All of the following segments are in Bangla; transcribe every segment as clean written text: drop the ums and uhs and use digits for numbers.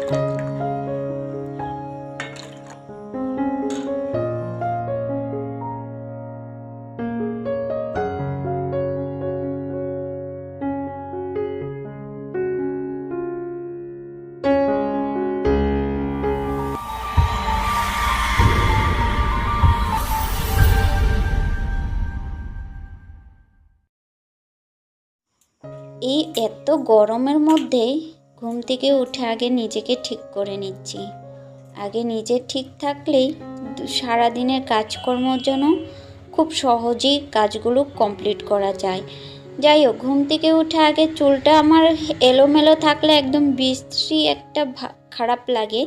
এই এত গরমের মধ্যে ঘুম থেকে উঠে আগে নিজেকে ঠিক করে নিচ্ছি। আগে নিজে ঠিক থাকলেই সারাদিনের কাজকর্মের জন্য খুব সহজেই কাজগুলো কমপ্লিট করা যায়। যাই হোক, ঘুম থেকে উঠে আগে চুলটা আমার এলোমেলো থাকলে একদম বিশ্রী একটা খারাপ লাগে।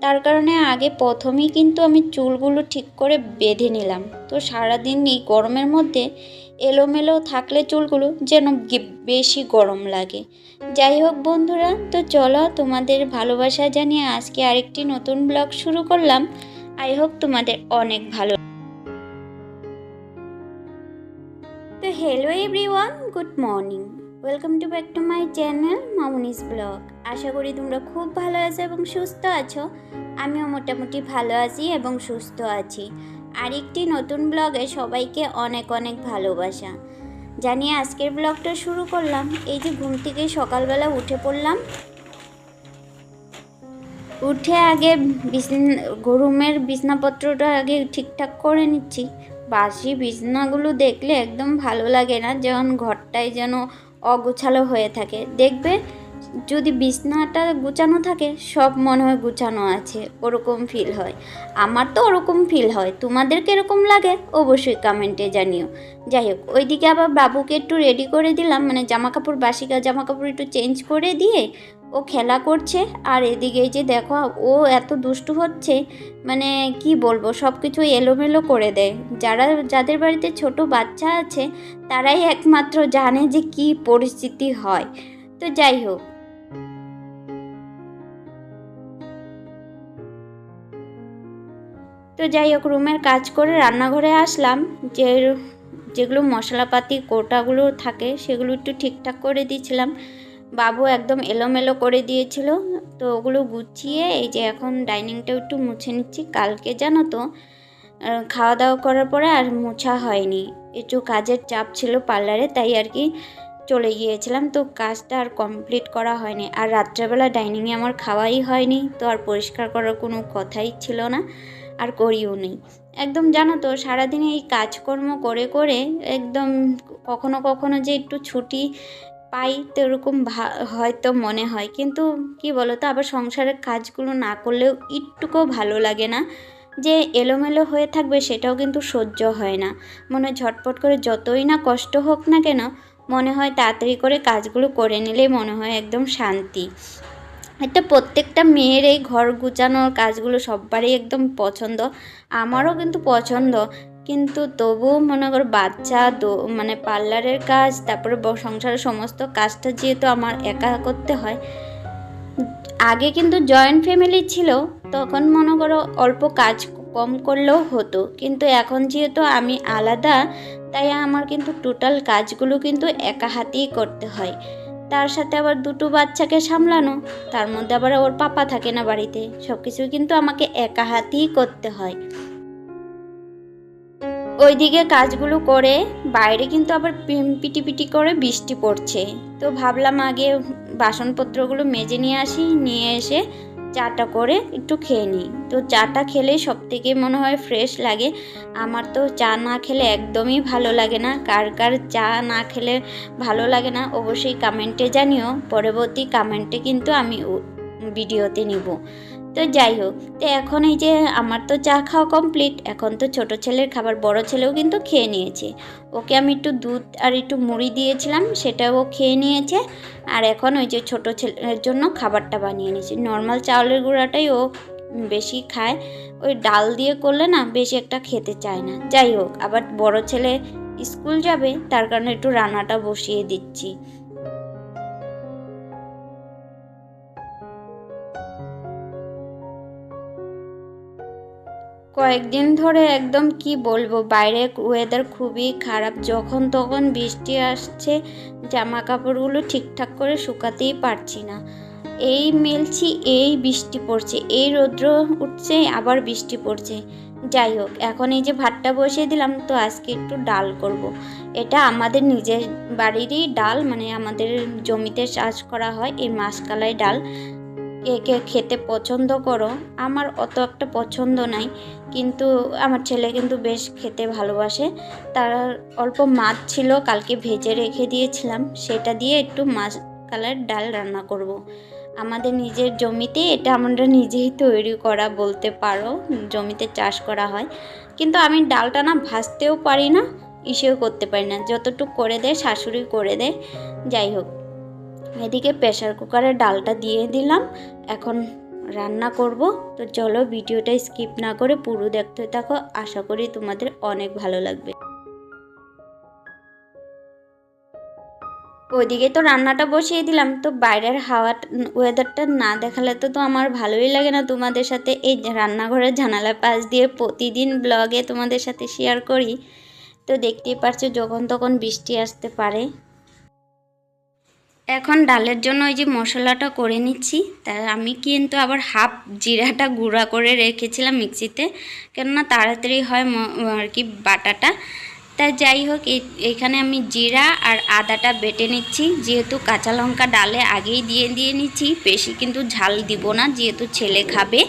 তার কারণে আগে প্রথমেই কিন্তু আমি চুলগুলো ঠিক করে বেঁধে নিলাম। তো সারাদিন এই গরমের মধ্যে এলোমেলো থাকলে চুলগুলো যেন বেশি গরম লাগে। যাই হোক বন্ধুরা, তো চলো তোমাদের ভালোবাসা জানিয়ে আজকে আরেকটি নতুন ব্লগ শুরু করলাম। আই হোপ তোমাদের অনেক ভালো। তো hello everyone, good morning, welcome to back to my channel Mamuni's blog. আশা করি তোমরা খুব ভালো আছো এবং সুস্থ আছো। আমিও মোটামুটি ভালো আছি এবং সুস্থ আছি। আরেকটি নতুন ব্লগে সবাইকে অনেক অনেক ভালোবাসা জানিয়ে আজকের ব্লগটা শুরু করলাম। এই যে ঘুম থেকে সকালবেলা উঠে পড়লাম। উঠে আগে রুমের বিছনাপত্রটা আগে ঠিকঠাক করে নিচ্ছি। বাসি বিছনাগুলো দেখলে একদম ভালো লাগে না, যেমন ঘরটায় যেন অগোছালো হয়ে থাকে। দেখবে যদি বিছনাটা গুছানো থাকে সব মনে হয় গুছানো আছে, ওরকম ফিল হয়। আমার তো ওরকম ফিল হয়। তোমাদের কীরকম লাগে অবশ্যই কমেন্টে জানিও। যাই হোক, ওইদিকে আবার বাবুকে একটু রেডি করে দিলাম, মানে জামাকাপড়, বাসি জামাকাপড় একটু চেঞ্জ করে দিয়ে ও খেলা করছে। আর এদিকে যে দেখো, ও এত দুষ্টু হচ্ছে, মানে কি বলবো, সব কিছু এলোমেলো করে দেয়। যাদের বাড়িতে ছোট বাচ্চা আছে তারাই একমাত্র জানে যে কি পরিস্থিতি হয়। তো যাই হোক, রুমের কাজ করে রান্নাঘরে আসলাম। যেগুলো মশলাপাতি কোটাগুলো থাকে সেগুলো একটু ঠিকঠাক করে দিয়েছিলাম। বাবু একদম এলোমেলো করে দিয়েছিল, তো ওগুলো গুছিয়ে এই যে এখন ডাইনিংটা একটু মুছে নিচ্ছি। কালকে জানো তো খাওয়া দাওয়া করার পরে আর মোছা হয়নি, একটু কাজের চাপ ছিল পার্লারে, তাই আর কি চলে গিয়েছিলাম। তো কাজটা আর কমপ্লিট করা হয়নি। আর রাত্রেবেলা ডাইনিংয়ে আমার খাওয়াই হয়নি, তো আর পরিষ্কার করার কোনো কথাই ছিল না, আর করিও নেই। একদম জানো তো সারাদিনে এই কাজকর্ম করে করে একদম কখনো কখনো যে একটু ছুটি পাই তো এরকম হয়তো মনে হয়, কিন্তু কি বলো তো, আবার সংসারের কাজগুলো না করলেও একটুকুও ভালো লাগে না। যে এলোমেলো হয়ে থাকবে সেটাও কিন্তু সহ্য হয় না। মনে হয় ঝটপট করে যতই না কষ্ট হোক না কেন, মনে হয় তাড়াতাড়ি করে কাজগুলো করে নিলেই মনে হয় একদম শান্তি। এটা প্রত্যেকটা মেয়ের এই ঘর গুছানোর কাজগুলো সববারই একদম পছন্দ, আমারও কিন্তু পছন্দ। কিন্তু তবুও মনে করো বাচ্চা মানে পার্লারের কাজ, তারপরে সংসারের সমস্ত কাজটা যেহেতু আমার একা করতে হয়। আগে কিন্তু জয়েন্ট ফ্যামিলি ছিল, তখন মনে করো অল্প কাজ কম করলেও হতো, কিন্তু এখন যেহেতু আমি আলাদা, তাই আমার কিন্তু টোটাল কাজগুলো কিন্তু একা হাতেই করতে হয়। তার সাথে আবার দুটো বাচ্চাকে সামলানো, তার মধ্যে আবার ওর পাপা থাকে না বাড়িতে, সব কিছু কিন্তু আমাকে একা হাতেই করতে হয়। ওইদিকে কাজগুলো করে বাইরে কিন্তু আবার পিটি করে বৃষ্টি পড়ছে। তো ভাবলাম আগে বাসনপত্রগুলো মেজে নিয়ে আসি, নিয়ে এসে চাটা করে একটু খেয়ে নিই। তো চাটা খেলে সব থেকে মনে হয় ফ্রেশ লাগে। আমার তো চা না খেলে একদমই ভালো লাগে না। কার কার চা না খেলে ভালো লাগে না অবশ্যই কমেন্টে জানিও, পরবর্তী কমেন্টে কিন্তু আমি ভিডিওতে নিব। তো যাই হোক, তো এখন এই যে আমার তো চা খাওয়া কমপ্লিট। এখন তো ছোট ছেলের খাবার, বড় ছেলেও কিন্তু খেয়ে নিয়েছে। ওকে আমি একটু দুধ আর একটু মুড়ি দিয়েছিলাম, সেটাও ও খেয়ে নিয়েছে। আর এখন ওই যে ছোট ছেলের জন্য খাবারটা বানিয়ে নিয়েছি। নর্মাল চাউলের গুঁড়াটাই ও বেশি খায়, ওই ডাল দিয়ে করলে না বেশি একটা খেতে চায় না। যাই হোক, আবার বড় ছেলে স্কুল যাবে, তার কারণে একটু রান্নাটা বসিয়ে দিচ্ছি। কয়েকদিন ধরে একদম কি বলবো, বাইরে ওয়েদার খুবই খারাপ। যখন তখন বৃষ্টি আসছে, জামা কাপড়গুলো ঠিকঠাক করে শুকাতেই পারছি না। এই মেলছি, এই বৃষ্টি পড়ছে, এই রৌদ্র উঠছে, আবার বৃষ্টি পড়ছে। যাই হোক, এখন এই যে ভাতটা বসিয়ে দিলাম, তো আজকে একটু ডাল করব। এটা আমাদের নিজের বাড়িরই ডাল, মানে আমাদের জমিতে চাষ করা হয় এই মাসকলাই ডাল। কে কে খেতে পছন্দ করো? আমার অত একটা পছন্দ নাই, কিন্তু আমার ছেলে কিন্তু বেশ খেতে ভালোবাসে। তার অল্প মাছ ছিল, কালকে ভেজে রেখে দিয়েছিলাম, সেটা দিয়ে একটু মাসকলাইয়ের ডাল রান্না করব। আমাদের নিজের জমিতে এটা আমরা নিজেই তৈরি করা বলতে পারো, জমিতে চাষ করা হয়। কিন্তু আমি ডালটা না ভাজতেও পারি না, ইসেও করতে পারি না, যতটুকু করে দেয় শাশুড়ি করে দেয়। যাই হোক, এদিকে প্রেসার কুকারে ডালটা দিয়ে দিলাম, এখন রান্না করব। তো চলো, ভিডিওটা স্কিপ না করে পুরো দেখতে থাকো, আশা করি তোমাদের অনেক ভালো লাগবে। ওইদিকে তো রান্নাটা বসিয়ে দিলাম, তো বাইরের হাওয়া ওয়েদারটা না দেখালে তো আমার ভালোই লাগে না তোমাদের সাথে এই রান্নাঘরের জানালার পাশ দিয়ে প্রতিদিন ব্লগে তোমাদের সাথে শেয়ার করি। তো দেখতেই পারছো যখন তখন বৃষ্টি আসতে পারে। এখন ডালের জন্য ওই যে মশলাটা করে নিচ্ছি। তা আমি কিন্তু আবার হাফ জিরাটা গুঁড়া করে রেখেছিলাম মিক্সিতে, কেননা তাড়াতাড়ি হয় আর কি বাটাটা। তা যাই হোক, এইখানে আমি জিরা আর আদাটা বেটে নিচ্ছি, যেহেতু কাঁচা লঙ্কা ডালে আগেই দিয়ে নিচ্ছি, বেশি কিন্তু ঝাল দিব না যেহেতু ছেলে খাবে।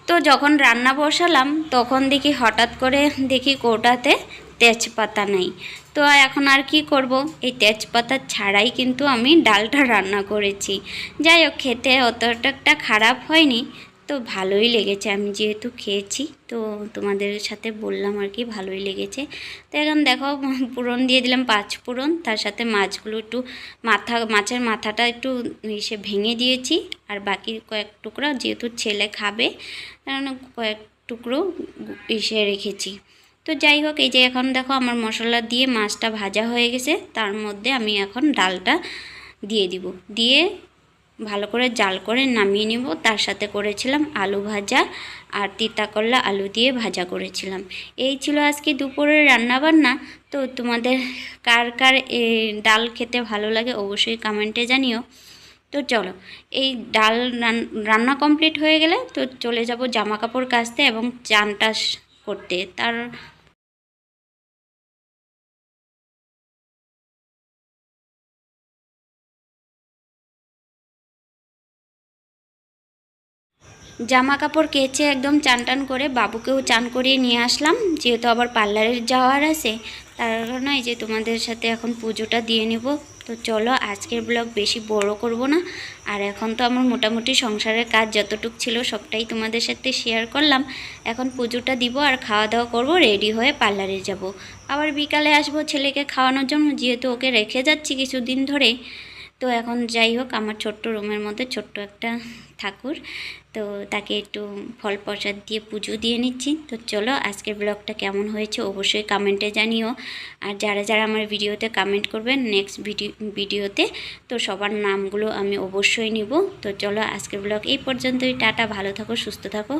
তো যখন রান্না বসালাম তখন দেখি হঠাৎ করে দেখি কৌটাতে তেজপাতা নেই। তো এখন আর কি করব, এই তেজপাতা ছাড়াই কিন্তু আমি ডালটা রান্না করেছি। যাই হোক, খেতে অতটা একটা খারাপ হয়নি, তো ভালোই লেগেছে। আমি যেহেতু খেয়েছি তো তোমাদের সাথে বললাম আর কি, ভালোই লেগেছে। তো এখন দেখো, ফোড়ন দিয়ে দিলাম 5 ফোড়ন, তার সাথে মাছগুলো একটু মাছের মাথাটা একটু এসে ভেঙে দিয়েছি, আর বাকি কয়েক টুকরা যেহেতু ছেলে খাবে কারণ কয়েক টুকরো এসে রেখেছি। তো যাই হোক, এই যে এখন দেখো আমার মশলা দিয়ে মাছটা ভাজা হয়ে গেছে, তার মধ্যে আমি এখন ডালটা দিয়ে দিব, দিয়ে ভালো করে জাল করে নামিয়ে নিব। তার সাথে করেছিলাম আলু ভাজা আর তিতা করলা আলু দিয়ে ভাজা করেছিলাম। এই ছিল আজকে দুপুরের রান্নাবান্না। তো তোমাদের কার কার ডাল খেতে ভালো লাগে অবশ্যই কমেন্টে জানিও। তো চলো, এই ডাল রান্না কমপ্লিট হয়ে গেলে তো চলে যাব জামা কাপড় কাচতে এবং চানটা করতে। তার জামা কাপড় কেচে একদম চান টান করে বাবুকেও চান করিয়ে নিয়ে আসলাম, যেহেতু আবার পার্লারে যাওয়ার আছে। তার কারণে এই যে তোমাদের সাথে এখন পুজোটা দিয়ে নেব। তো চলো, আজকের ব্লগ বেশি বড় করব না। আর এখন তো আমার মোটামুটি সংসারের কাজ যতটুক ছিল সবটাই তোমাদের সাথে শেয়ার করলাম। এখন পুজোটা দিব আর খাওয়া দাওয়া করব, রেডি হয়ে পার্লারে যাব। আবার বিকালে আসবো ছেলেকে খাওয়ানোর জন্য, যেহেতু ওকে রেখে যাচ্ছি কিছুদিন ধরে। তো এখন যাই হোক, আমার ছোট্ট রুমের মধ্যে ছোট্ট একটা ঠাকুর, তো তাকে একটু ফল প্রসাদ দিয়ে পুজো দিয়ে নিচ্ছি। তো চলো, আজকের ব্লগটা কেমন হয়েছে অবশ্যই কমেন্টে জানিও। আর যারা যারা আমার ভিডিওতে কমেন্ট করবেন নেক্সট ভিডিওতে, তো সবার নামগুলো আমি অবশ্যই নিব। তো চলো, আজকের ব্লগ এই পর্যন্তই। টাটা, ভালো থাকো, সুস্থ থাকো।